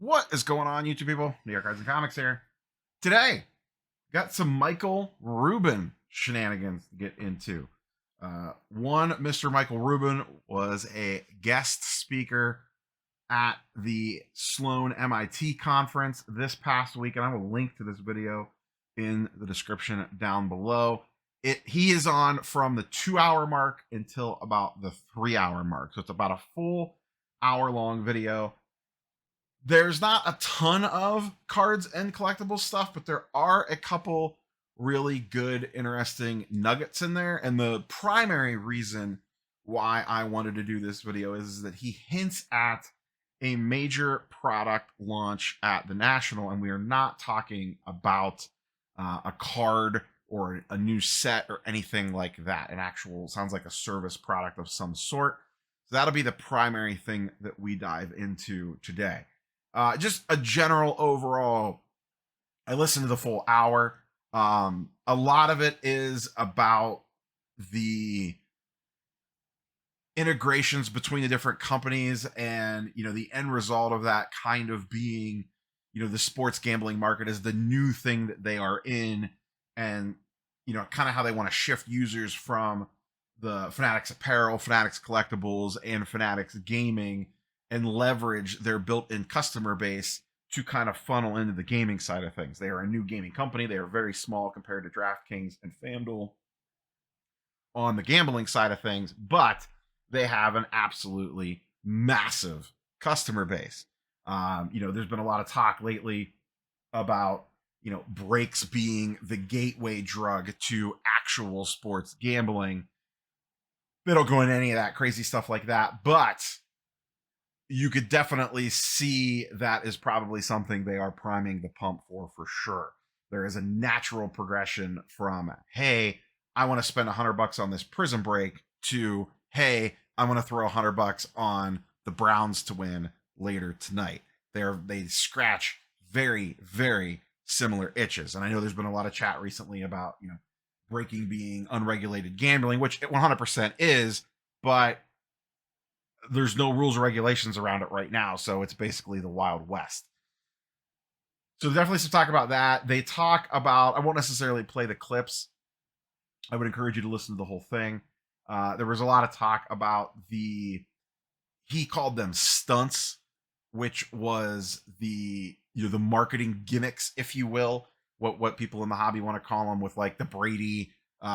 What is going on, YouTube people? New York Cards and Comics here. Today, got some Michael Rubin shenanigans to get into. One, Mr. Michael Rubin was a guest speaker at the Sloan MIT conference this past week, and I will link to this video in the description down below. He is on from the 2-hour mark until about the 3-hour mark, so it's about a full hour-long video. There's not a ton of cards and collectible stuff, but there are a couple really good, interesting nuggets in there. And the primary reason why I wanted to do this video is that he hints at a major product launch at the National, and we are not talking about a card or a new set or anything like that. An actual, sounds like a service product of some sort. So that'll be the primary thing that we dive into today. Just a general overall, I listened to the full hour. A lot of it is about the integrations between the different companies and, the end result of that kind of being, the sports gambling market is the new thing that they are in, and, kind of how they want to shift users from the Fanatics apparel, Fanatics collectibles, and Fanatics gaming, and leverage their built-in customer base to kind of funnel into the gaming side of things. They are a new gaming company. They are very small compared to DraftKings and FanDuel on the gambling side of things, but they have an absolutely massive customer base. There's been a lot of talk lately about, breaks being the gateway drug to actual sports gambling. They don't go into any of that crazy stuff like that, but you could definitely see that is probably something they are priming the pump for sure. There is a natural progression from, hey, I want to spend $100 on this prison break, to, hey, I'm going to throw $100 on the Browns to win later tonight. They scratch very, very similar itches. And I know there's been a lot of chat recently about, breaking being unregulated gambling, which it 100% is, but there's no rules or regulations around it right now, so it's basically the Wild West. So definitely some talk about that. They talk about, I won't necessarily play the clips. I would encourage you to listen to the whole thing. There was a lot of talk about he called them stunts, which was the marketing gimmicks, if you will, what people in the hobby want to call them, with like the Brady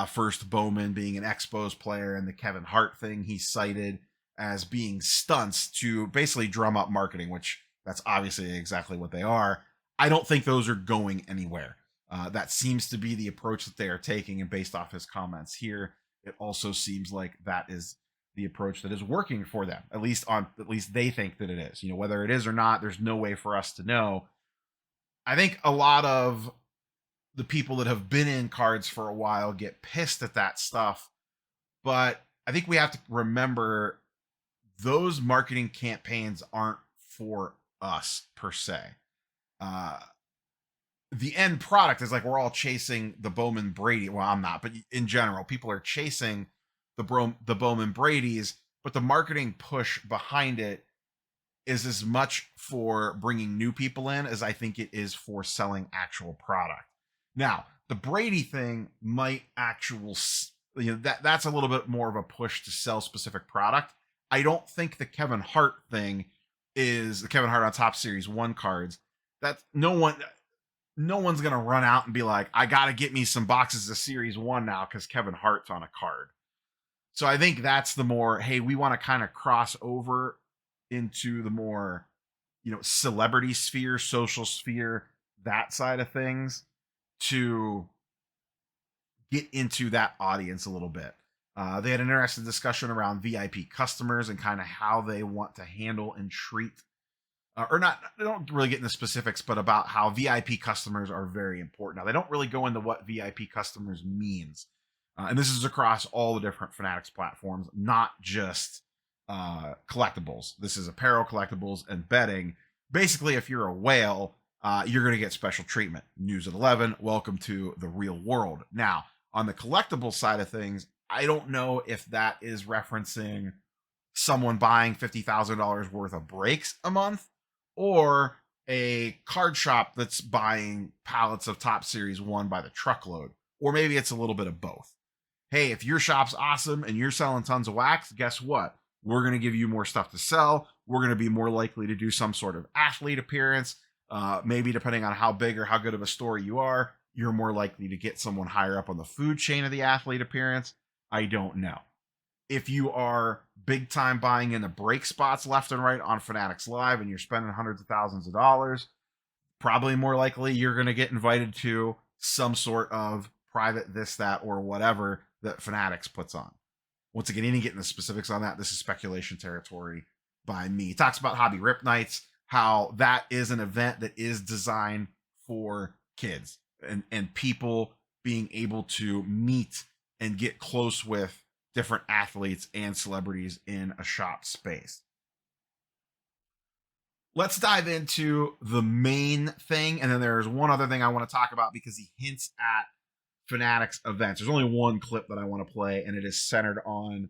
first Bowman being an Expos player, and the Kevin Hart thing he cited as being stunts to basically drum up marketing, which that's obviously exactly what they are. I don't think those are going anywhere. That seems to be the approach that they are taking, and based off his comments here, it also seems like that is the approach that is working for them. At least they think that it is. Whether it is or not, there's no way for us to know. I think a lot of the people that have been in cards for a while get pissed at that stuff, but I think we have to remember those marketing campaigns aren't for us per se. The end product is like, we're all chasing the Bowman Brady. Well, I'm not, but in general, people are chasing the Bowman Bradys, but the marketing push behind it is as much for bringing new people in as I think it is for selling actual product. Now, the Brady thing might that's a little bit more of a push to sell specific product. I don't think the Kevin Hart thing is the Kevin Hart on Top Series 1 cards. That no one's going to run out and be like, I got to get me some boxes of Series 1 now because Kevin Hart's on a card. So I think that's the more, hey, we want to kind of cross over into the more, celebrity sphere, social sphere, that side of things, to get into that audience a little bit. They had an interesting discussion around VIP customers and kind of how they want to handle and treat, or not, they don't really get into specifics, but about how VIP customers are very important. Now, they don't really go into what VIP customers means. And this is across all the different Fanatics platforms, not just collectibles. This is apparel, collectibles, and betting. Basically, if you're a whale, you're going to get special treatment. News at 11, welcome to the real world. Now, on the collectible side of things, I don't know if that is referencing someone buying $50,000 worth of breaks a month, or a card shop that's buying pallets of Top Series 1 by the truckload. Or maybe it's a little bit of both. Hey, if your shop's awesome and you're selling tons of wax, guess what? We're going to give you more stuff to sell. We're going to be more likely to do some sort of athlete appearance. Maybe depending on how big or how good of a store you are, you're more likely to get someone higher up on the food chain of the athlete appearance. I don't know. If you are big time buying in the break spots left and right on Fanatics Live and you're spending hundreds of thousands of dollars, probably more likely you're going to get invited to some sort of private this, that, or whatever that Fanatics puts on. Once again, any getting the specifics on that, this is speculation territory by me. He talks about Hobby Rip Nights, how that is an event that is designed for kids and people being able to meet and get close with different athletes and celebrities in a shop space. Let's dive into the main thing, and then there's one other thing I want to talk about because he hints at Fanatics events. There's only one clip that I want to play, and it is centered on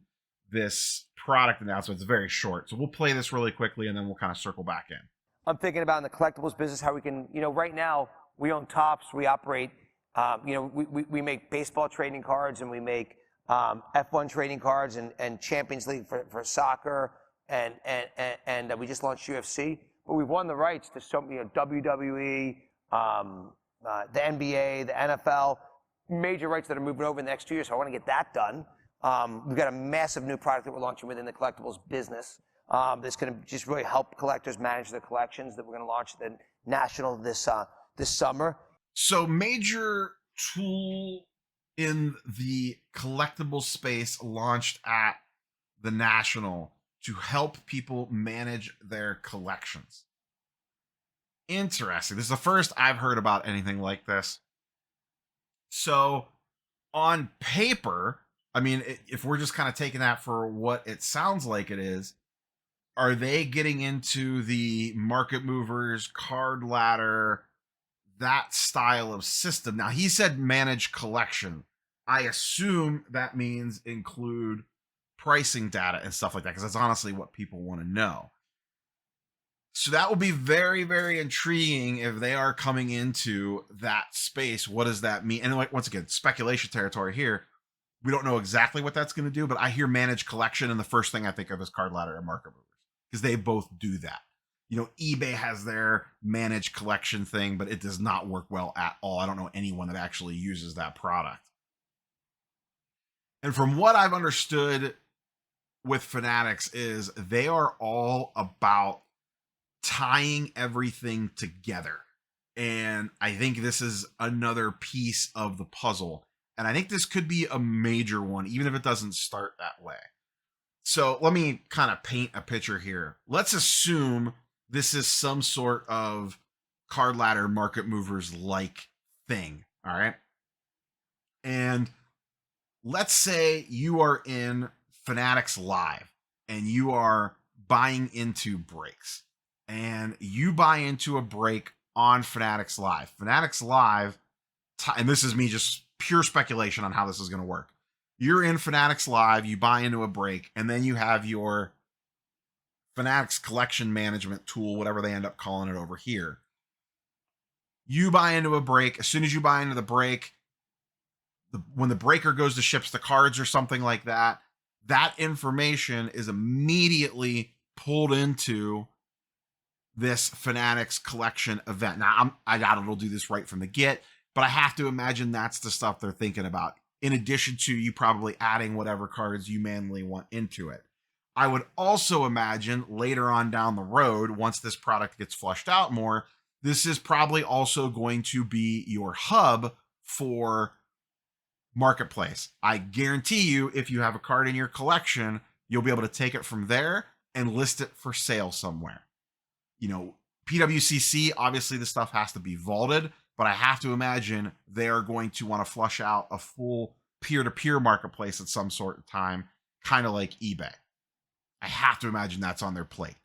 this product announcement. It's very short, so we'll play this really quickly, and then we'll kind of circle back in. I'm thinking about in the collectibles business how we can, right now we own Topps, we operate, we make baseball trading cards, and we make F1 trading cards and Champions League for soccer, and we just launched UFC. But we've won the rights to so WWE, the NBA, the NFL, major rights that are moving over in the next 2 years. So I want to get that done. We've got a massive new product that we're launching within the collectibles business that's going to just really help collectors manage their collections that we're going to launch at the National this summer. So major tool in the collectible space launched at the National to help people manage their collections. Interesting. This is the first I've heard about anything like this. So on paper, I mean, if we're just kind of taking that for what it sounds like it is, are they getting into the market movers, card ladder, that style of system? Now, he said manage collection. I assume that means include pricing data and stuff like that, because that's honestly what people want to know. So that will be very, very intriguing if they are coming into that space. What does that mean? And like, once again, speculation territory here. We don't know exactly what that's going to do, but I hear manage collection, and the first thing I think of is card ladder and market movers, because they both do that. eBay has their manage collection thing, but it does not work well at all. I don't know anyone that actually uses that product. And from what I've understood with Fanatics is they are all about tying everything together. And I think this is another piece of the puzzle. And I think this could be a major one, even if it doesn't start that way. So let me kind of paint a picture here. Let's assume this is some sort of card ladder market movers like thing. All right. And let's say you are in Fanatics Live and you are buying into breaks, and you buy into a break on Fanatics Live. Fanatics Live, and this is me just pure speculation on how this is going to work. You're in Fanatics Live, you buy into a break, and then you have your Fanatics collection management tool, whatever they end up calling it over here. You buy into a break. As soon as you buy into the break, when the breaker goes to ships the cards or something like that, that information is immediately pulled into this Fanatics collection event. Now, I doubt it'll do this right from the get, but I have to imagine that's the stuff they're thinking about, in addition to you probably adding whatever cards you manually want into it. I would also imagine later on down the road, once this product gets flushed out more, this is probably also going to be your hub for marketplace. I guarantee you, if you have a card in your collection, you'll be able to take it from there and list it for sale somewhere. PWCC, obviously the stuff has to be vaulted, but I have to imagine they are going to want to flush out a full peer-to-peer marketplace at some sort of time, kind of like eBay. I have to imagine that's on their plate.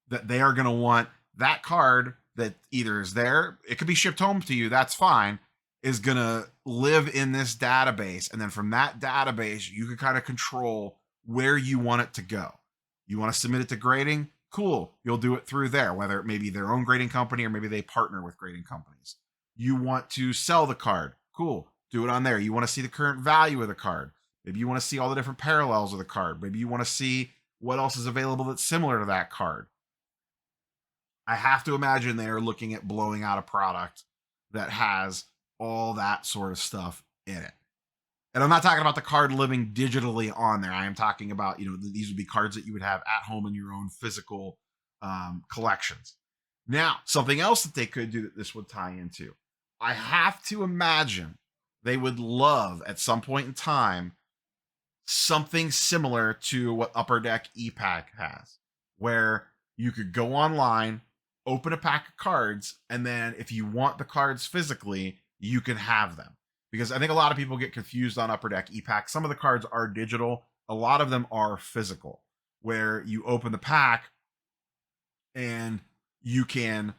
That they are going to want that card that either is there, it could be shipped home to you, that's fine, is going to live in this database. And then from that database, you can kind of control where you want it to go. You want to submit it to grading? Cool. You'll do it through there, whether it may be their own grading company or maybe they partner with grading companies. You want to sell the card. Cool. Do it on there. You want to see the current value of the card. Maybe you want to see all the different parallels of the card. Maybe you want to see what else is available that's similar to that card. I have to imagine they are looking at blowing out a product that has all that sort of stuff in it. And I'm not talking about the card living digitally on there. I am talking about, these would be cards that you would have at home in your own physical collections. Now, something else that they could do that this would tie into, I have to imagine they would love at some point in time something similar to what Upper Deck EPAC has, where you could go online, open a pack of cards, and then if you want the cards physically, you can have them. Because I think a lot of people get confused on Upper Deck EPAC. Some of the cards are digital. A lot of them are physical, where you open the pack and you can,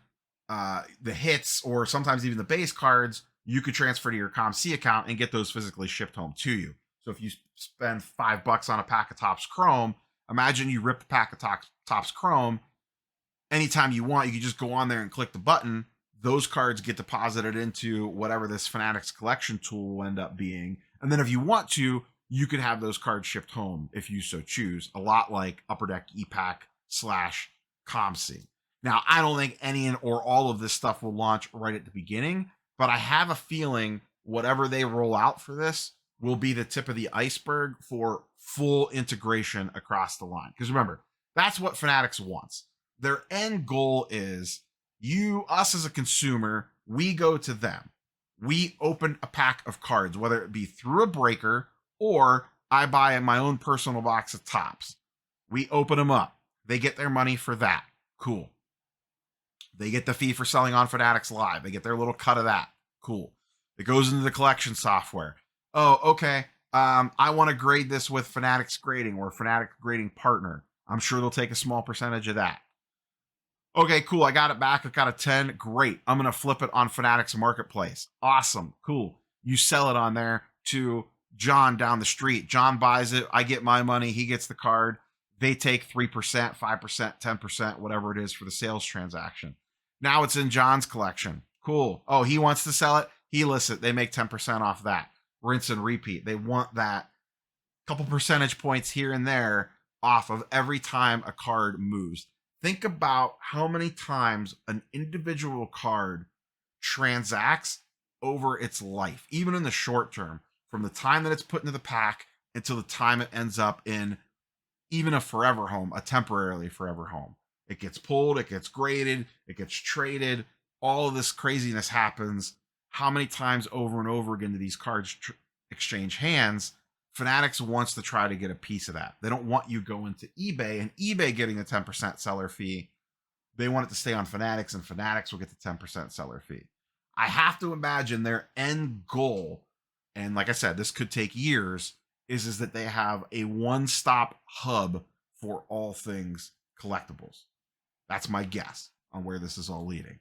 the hits or sometimes even the base cards, you could transfer to your ComC account and get those physically shipped home to you. So if you spend $5 on a pack of Topps Chrome, imagine you rip a pack of Topps Chrome. Anytime you want, you can just go on there and click the button. Those cards get deposited into whatever this Fanatics collection tool will end up being. And then if you want to, you could have those cards shipped home if you so choose. A lot like Upper Deck EPAC / ComC. Now, I don't think any or all of this stuff will launch right at the beginning, but I have a feeling whatever they roll out for this will be the tip of the iceberg for full integration across the line. Because remember, that's what Fanatics wants. Their end goal is us as a consumer, we go to them. We open a pack of cards, whether it be through a breaker or I buy my own personal box of Topps. We open them up. They get their money for that. Cool. They get the fee for selling on Fanatics Live. They get their little cut of that. Cool. It goes into the collection software. Oh, okay. I want to grade this with Fanatics Grading or Fanatics Grading Partner. I'm sure they'll take a small percentage of that. Okay, cool. I got it back. I got a 10. Great. I'm going to flip it on Fanatics Marketplace. Awesome. Cool. You sell it on there to John down the street. John buys it. I get my money. He gets the card. They take 3%, 5%, 10%, whatever it is for the sales transaction. Now it's in John's collection. Cool. Oh, he wants to sell it. He lists it. They make 10% off that. Rinse and repeat. They want that couple percentage points here and there off of every time a card moves. Think about how many times an individual card transacts over its life, even in the short term, from the time that it's put into the pack until the time it ends up in even a forever home, a temporarily forever home. It gets pulled, it gets graded, it gets traded. All of this craziness happens. How many times over and over again do these cards exchange hands? Fanatics wants to try to get a piece of that. They don't want you going to eBay and eBay getting a 10% seller fee. They want it to stay on Fanatics and Fanatics will get the 10% seller fee. I have to imagine their end goal, and like I said, this could take years, is that they have a one-stop hub for all things collectibles. That's my guess on where this is all leading.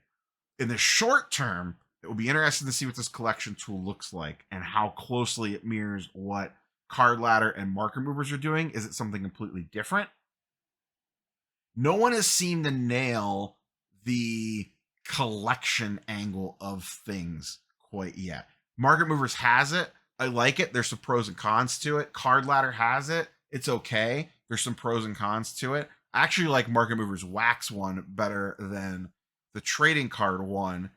In the short term, it will be interesting to see what this collection tool looks like and how closely it mirrors what Card Ladder and Marker Movers are doing. Is it something completely different? No one has seemed to nail the collection angle of things quite yet. Market Movers has it. I like it. There's some pros and cons to it. Card Ladder has it. It's okay. There's some pros and cons to it. I actually like Market Movers Wax one better than the trading card one.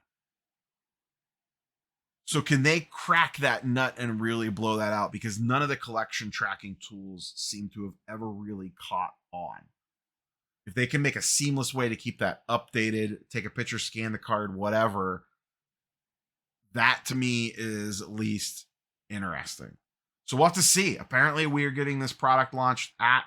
So can they crack that nut and really blow that out? Because none of the collection tracking tools seem to have ever really caught on. If they can make a seamless way to keep that updated, take a picture, scan the card, whatever, that to me is at least interesting. So we'll have to see. Apparently we are getting this product launched at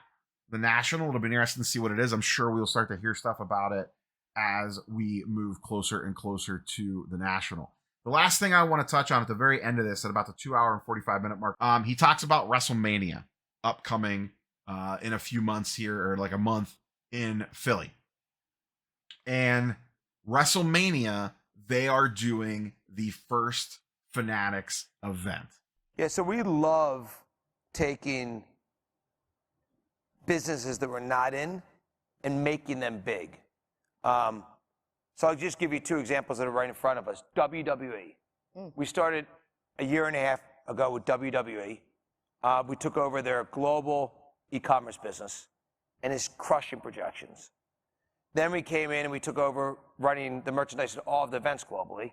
the National. It'll be interesting to see what it is. I'm sure we'll start to hear stuff about it as we move closer and closer to the National. The last thing I want to touch on at the very end of this, at about the 2-hour and 45-minute mark, he talks about WrestleMania upcoming in a few months here, or like a month in Philly. And WrestleMania, they are doing the first Fanatics event. Yeah, so we love taking businesses that we're not in and making them big. So I'll just give you two examples that are right in front of us. WWE. We started a year and a half ago with WWE. We took over their global e-commerce business, and it's crushing projections. Then we came in and we took over running the merchandise at all of the events globally,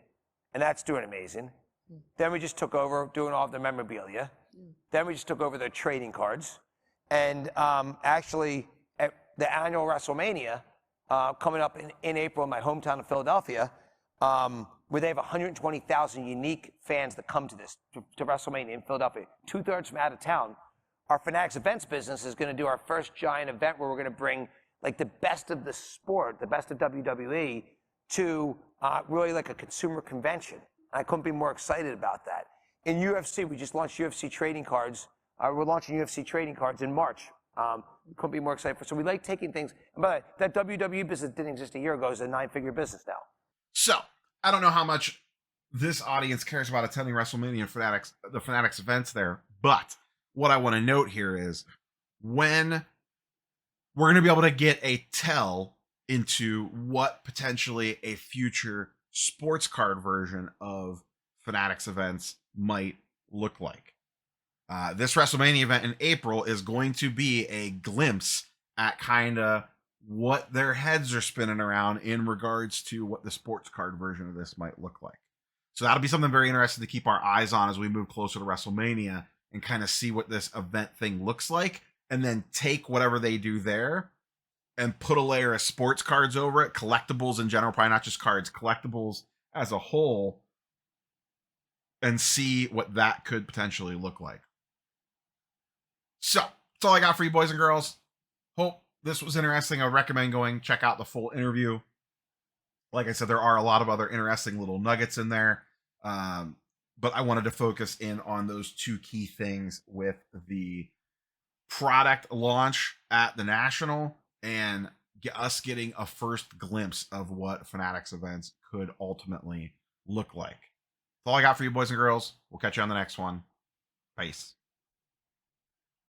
and that's doing amazing. Then we just took over doing all of the memorabilia. Then we just took over their trading cards. And actually, at the annual WrestleMania, coming up in April in my hometown of Philadelphia, where they have 120,000 unique fans that come to to WrestleMania in Philadelphia, 2/3 from out of town. Our Fanatics Events business is going to do our first giant event where we're going to bring like the best of the sport, the best of WWE, to really like a consumer convention. I couldn't be more excited about that. In UFC, we just launched UFC trading cards. We're launching UFC trading cards in March. Couldn't be more excited for. So we like taking things. And by the way, that WWE business didn't exist a year ago. It's a 9-figure business now. So I don't know how much this audience cares about attending WrestleMania and the Fanatics events there, but what I want to note here is when we're going to be able to get a tell into what potentially a future sports card version of Fanatics events might look like. This WrestleMania event in April is going to be a glimpse at kind of what their heads are spinning around in regards to what the sports card version of this might look like. So that'll be something very interesting to keep our eyes on as we move closer to WrestleMania and kind of see what this event thing looks like, and then take whatever they do there and put a layer of sports cards over it, collectibles in general, probably not just cards, collectibles as a whole, and see what that could potentially look like. So that's all I got for you, boys and girls. Hope this was interesting. I recommend going check out the full interview. Like I said, there are a lot of other interesting little nuggets in there. But I wanted to focus in on those two key things with the product launch at the National and us getting a first glimpse of what Fanatics events could ultimately look like. That's all I got for you, boys and girls. We'll catch you on the next one. Peace.